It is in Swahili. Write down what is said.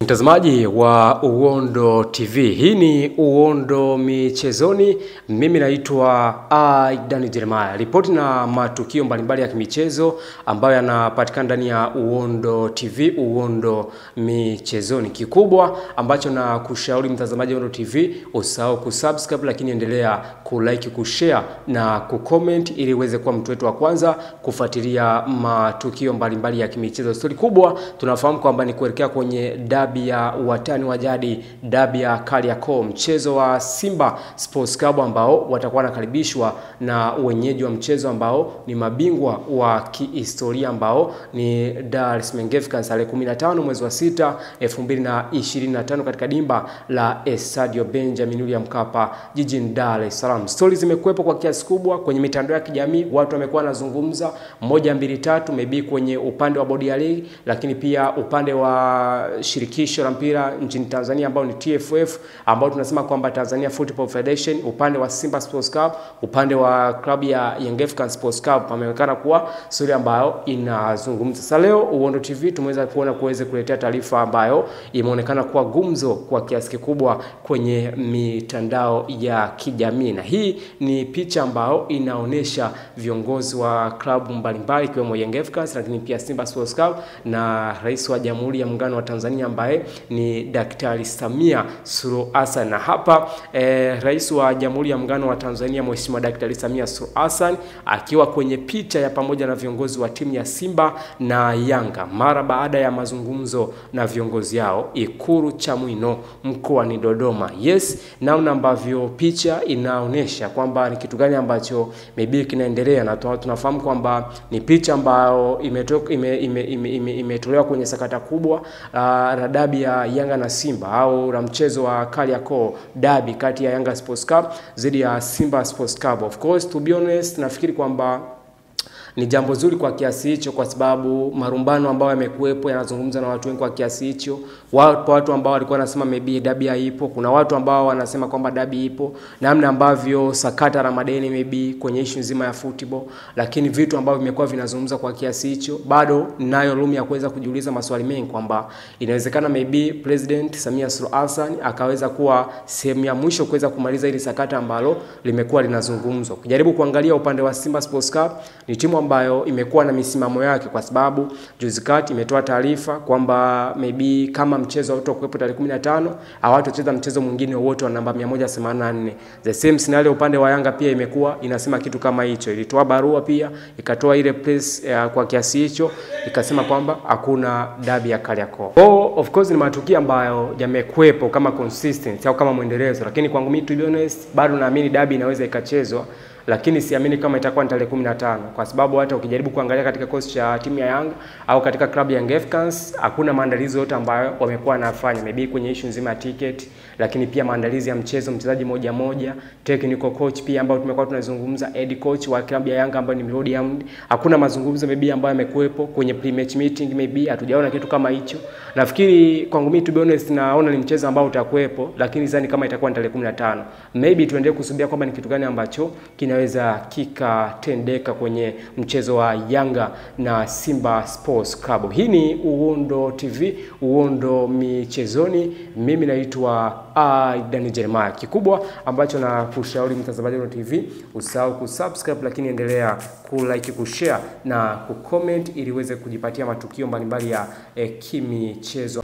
Mtazamaji wa Uondo TV, hii ni Uondo Michezoni. Mimi naitwa Aidan Jeremiah. Ripoti na matukio mbalimbali ya kimichezo ambayo yanapatikana ndani ya Uondo TV, Uondo Michezoni. Kikubwa ambacho na kushauri mtazamaji wa Uondo TV, usahau kusubscribe lakini endelea kulike, kushare na kucomment ili uweze kuwa mtu wetu wa kwanza kufuatilia matukio mbalimbali ya kimichezo. Story kubwa tunafahamu kwamba ni kuelekea kwenye dabi ya watani wa jadi, dabi ya Kariakoo, mchezo wa Simba Sports Club ambao watakuwa nakaribishwa na wenyeji wa mchezo ambao ni mabingwa wa kihistoria ambao ni Dar es Salaam Africans tarehe 15 mwezi wa 6 2025 katika dimba la Estadio Benjamin William Mkapa jijini Dar es Salaam. Stories zimekuwepo kwa kiasi kubwa kwenye mitandao ya kijamii, watu wamekuwa wanazungumza 1 2 3 maybe kwenye upande wa bodi ya ligi, lakini pia upande wa shirikisho la mpira nchini Tanzania ambao ni TFF, ambao tunasema kwamba Tanzania Football Federation, upande wa Simba Sports Club, upande wa klabu ya Young Africans Sports Club, pameonekana kuwa story ambayo inazungumza. Sasa leo Uondo TV tumeweza kuweza kuletea taarifa ambayo imeonekana kuwa gumzo kwa kiasi kikubwa kwenye mitandao ya kijamii, na hii ni picha ambayo inaonesha viongozi wa klabu mbalimbali ikiwemo Young Africans lakini pia Simba Sports Club na Rais wa Jamhuri ya Muungano wa Tanzania ambaye ni Daktari Samia Suluhu Hassan. Na hapa Rais wa Jamhuri ya Muungano wa Tanzania Mheshimiwa Daktari Samia Suluhu Hassan akiwa kwenye picha ya pamoja na viongozi wa timu ya Simba na Yanga mara baada ya mazungumzo na viongozi yao Ikulu Chamwino mkoani Dodoma. Yes, namna ambavyo picha inaonesha kwamba ni kitu gani ambacho maybe kinaendelea, na tunafahamu kwamba ni picha ambayo imetolewa kwenye sakata kubwa la dabi ya Yanga na Simba au la mchezo wa Kariakoo, dabi kati ya Yanga Sports Club dhidi ya Simba Sports Club. Of course, to be honest, nafikiri kwamba ni jambo zuri kwa kiasi hicho, kwa sababu marumbano ambayo yamekuepo yanazungumza na watu wengi kwa kiasi hicho. Watu ambao walikuwa wanasema maybe dabi haipo, kuna watu ambao wanasema kwamba dabi ipo, namna ambavyo sakata la madeni maybe kwenye issue nzima ya football, lakini vitu ambavyo vimekuwa vinazungumza kwa kiasi hicho, bado ninayo room ya kuweza kujiuliza maswali mengi kwamba inawezekana maybe President Samia Suluhu Hassan akaweza kuwa sehemu ya mwisho kuweza kumaliza ile sakata ambalo limekuwa linazungumzwa. Kujaribu kuangalia upande wa Simba Sports Club, ni timu ambayo imekuwa na misimamo yake, kwa sababu juzi kati imetoa taarifa kwamba maybe kama mchezo hautokuwepo tarehe 15 hawatocheza mchezo mwingine wote wa namba 184. The same scenario upande wa Yanga pia imekuwa inasema kitu kama hicho. Ilitoa barua pia, ikatoa ile press kwa kiasi hicho, ikasema kwamba hakuna dabi ya Kariakoo. Of course ni matukio ambayo yamekuwepo kama consistency au kama muendelezo, lakini kwangu mimi to be honest bado naamini dabi inaweza ikachezwa, lakini siamini kama itakuwa ni tarehe 15, kwa sababu hata ukijaribu kuangalia katika coach cha timu ya Yanga au katika klabu ya Young Africans hakuna maandalizi yote ambayo wamekuwa wanafanya, maybe kwenye issue nzima ya ticket, lakini pia maandalizi ya mchezo, mchezaji moja, technical coach pia ambao tumekuwa tunazungumza, head coach wa klabu ya Yanga ambaye ni Mirodi Hamdi, hakuna mazungumzo maybe ambayo yamekuepo kwenye pre-match meeting, maybe hatujaona kitu kama hicho. Nafikiri kwangu mimi to be honest naona ni mchezo ambao utakuepo, lakini sidhani kama itakuwa ni tarehe 15. Maybe tuendelee kusubiria kwamba ni kitu gani ambacho kinaweza kikatendeka kwenye mchezo wa Yanga na Simba Sports Club. Hii ni Uondo TV, Uondo Michezoni. Mimi naitwa Aidan Jeremiah. Kikubwa ambacho na kushauri mtazamaji wa Uondo TV, usahau kusubscribe lakini endelea kulike, kushare na kucomment ili uweze kujipatia matukio mbalimbali ya kimichezo.